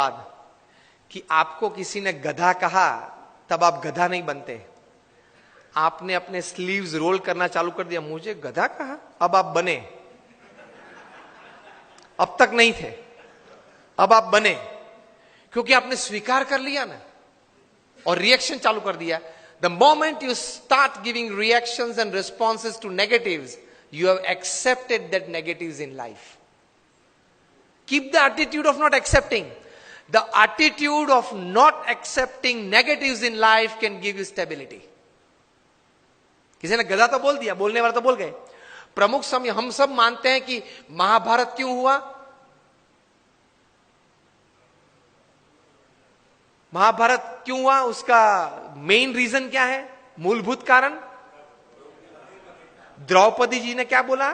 बाद कि आपको किसी ने गधा कहा तब आप गधा नहीं बनते। आपने अपने स्लीव्स रोल करना चालू कर दिया, मुझे गधा कहा, अब आप बने। अब तक नहीं थे, अब आप बने, क्योंकि आपने स्वीकार कर लिया ना और रिएक्शन चालू कर दिया। The moment you start giving reactions and responses to negatives, you have accepted that negatives in life. Keep the attitude of not accepting. The attitude of not accepting negatives in life can give you stability. किसी ने गधा तो बोल दिया, बोलने वाला तो बोल गए। प्रमुख समय हम सब मानते हैं कि महाभारत क्यों हुआ? महाभारत क्यों हुआ? उसका मेन रीजन क्या है? मूलभूत कारण द्रौपदी जी ने क्या बोला?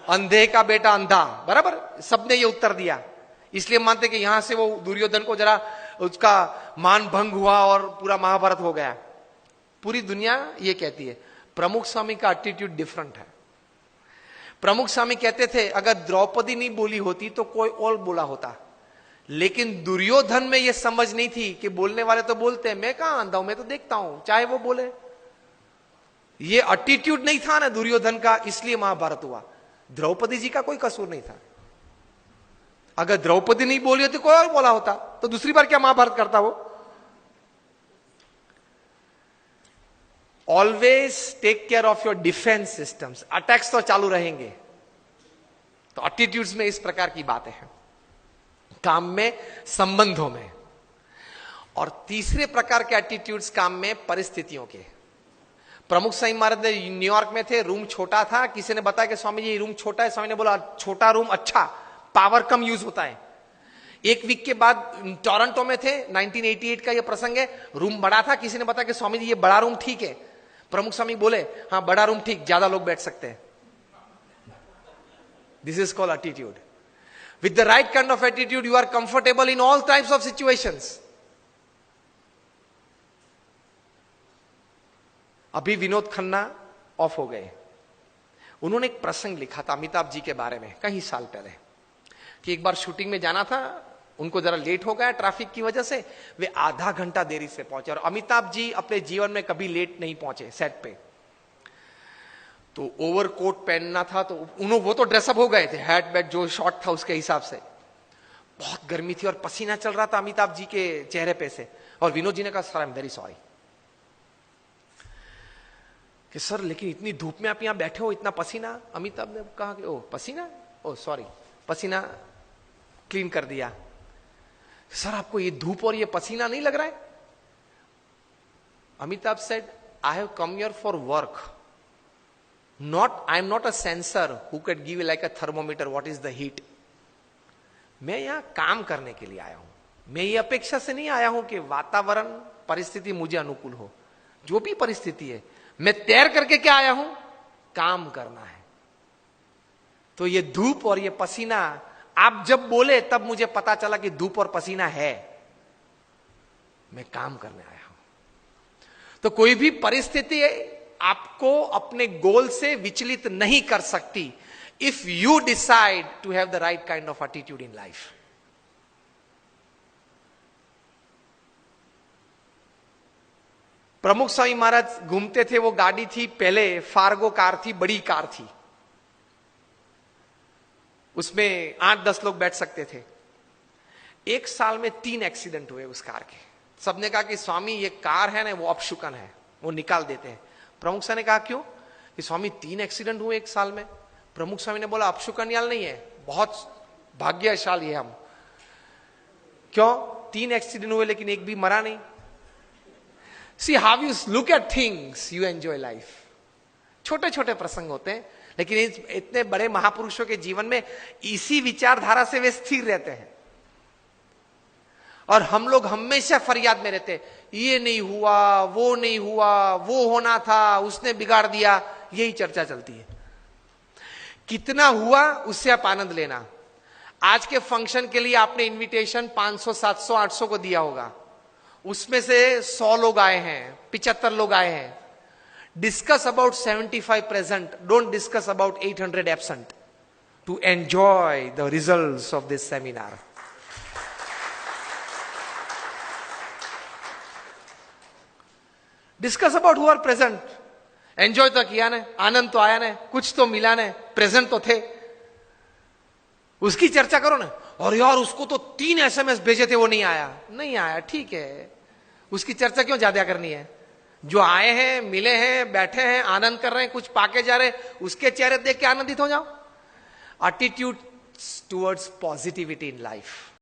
अंधे का बेटा अंधा। बराबर, सबने ये उत्तर दिया। इसलिए मानते कि यहां से वो दुर्योधन को जरा उसका मान भंग हुआ और पूरा महाभारत हो गया। पूरी दुनिया ये कहती है। प्रमुख स्वामी का एटीट्यूड डिफरेंट है। प्रमुख स्वामी कहते थे अगर द्रौपदी नहीं बोली होती तो कोई और बोला होता, लेकिन दुर्योधन में यह समझ नहीं थी कि बोलने वाले तो बोलते हैं, मैं कहां अंधा हूं, मैं तो देखता हूं, चाहे वो बोले। ये एटीट्यूड नहीं था ना दुर्योधन का, इसलिए महाभारत हुआ। द्रौपदी जी का कोई कसूर नहीं था। अगर द्रौपदी नहीं बोली होती कोई और बोला होता तो दूसरी बार क्या महाभारत करता वो? Always take care of your defence systems. Attacks तो चालू रहेंगे। तो एटीट्यूड्स में इस प्रकार की बातें हैं, काम में, संबंधों में। और तीसरे प्रकार के एटीट्यूड्स काम में, परिस्थितियों के। प्रमुख स्वामी महाराज ने न्यूयॉर्क में थे, रूम छोटा था। किसी ने बताया कि स्वामी जी रूम छोटा है। स्वामी ने बोला छोटा रूम अच्छा, पावर कम यूज होता है। एक वीक के बाद टोरंटो में थे, 1988 का ये प्रसंग है। रूम बड़ा था। किसी ने बताया कि स्वामी जी ये बड़ा रूम ठीक है। प्रमुख स्वामी बोले हाँ बड़ा रूम ठीक, ज्यादा लोग बैठ सकते हैं। This is called attitude. With the right kind of attitude you are comfortable in all types of situations. अभी विनोद खन्ना ऑफ हो गए। उन्होंने एक प्रसंग लिखा था अमिताभ जी के बारे में कई साल पहले, कि एक बार शूटिंग में जाना था, उनको जरा लेट हो गया ट्रैफिक की वजह से, वे आधा घंटा देरी से पहुंचे। और अमिताभ जी अपने जीवन में कभी लेट नहीं पहुंचे सेट पे। तो ओवरकोट पहनना था, तो वो तो ड्रेसअप हो गए थे, हैट बैट जो शॉर्ट था उसके हिसाब से। बहुत गर्मी थी और पसीना चल रहा था अमिताभ जी के चेहरे पे से। और विनोद जी ने कहा sir I am very sorry कि सर लेकिन इतनी धूप में आप यहां बैठे हो, इतना पसीना। अमिताभ ने कहा कि ओ पसीना, ओ सॉरी, पसीना क्लीन कर दिया। सर आपको ये धूप और ये पसीना नहीं लग रहा है? Amitabh said I have come here for work, not I am not a sensor who can give like a thermometer what is the heat. मैं यहां काम करने के लिए आया हूं। मैं ये अपेक्षा से नहीं आया हूं कि वातावरण परिस्थिति मुझे अनुकूल हो। जो भी परिस्थिति है, मैं तैर करके क्या आया हूं? काम करना है। तो ये धूप और ये पसीना, आप जब बोले तब मुझे पता चला कि धूप और पसीना है, मैं काम करने आया हूं। तो कोई भी परिस्थिति आपको अपने गोल से विचलित नहीं कर सकती, if you decide to have the right kind of attitude in life. Pramukh Swami महाराज घूमते थे, वो गाड़ी थी पहले फार्गो कार थी, बड़ी कार थी, उसमें 8-10 लोग बैठ सकते थे। एक साल में 3 एक्सीडेंट हुए उस कार के। सबने कहा कि स्वामी ये कार है ना वो अपशुकन है, वो निकाल देते हैं। प्रमुख स्वामी ने कहा क्यों? कि स्वामी 3 एक्सीडेंट हुए एक साल में। प्रमुख स्वामी ने बोला अपशुकन याल नहीं है, बहुत भाग्यशाली है हम। क्यों? 3 एक्सीडेंट हुए लेकिन एक भी मरा नहीं। See how you look at things, you enjoy life. छोटे छोटे प्रसंग होते हैं, लेकिन इतने बड़े महापुरुषों के जीवन में इसी विचारधारा से वे स्थिर रहते हैं। और हम लोग हमेशा फरियाद में रहते हैं, ये नहीं हुआ, वो नहीं हुआ, वो होना था, उसने बिगाड़ दिया, यही चर्चा चलती है। कितना हुआ उससे आप आनंद लेना। आज के फंक्शन के लिए आपने इनविटेशन 500, 700, 800 को दिया होगा, उसमें से 100 लोग आए हैं, 75 लोग आए हैं। Discuss about 75 present, don't discuss about 800 absent to enjoy the results of this seminar. Discuss about who are present. Enjoy तो किया ने, आनंद तो आया ने, कुछ तो मिला ने, प्रेजेंट तो थे, उसकी चर्चा करो ना. और यार उसको तो 3 SMS भेजे थे, वो नहीं आया. नहीं आया, ठीक है, उसकी चर्चा क्यों ज्यादा करनी है. जो आए हैं, मिले हैं, बैठे हैं, आनंद कर रहे हैं, कुछ पाके जा रहे हैं, उसके चेहरे देख के आनंदित हो जाओ. Attitude towards positivity in life.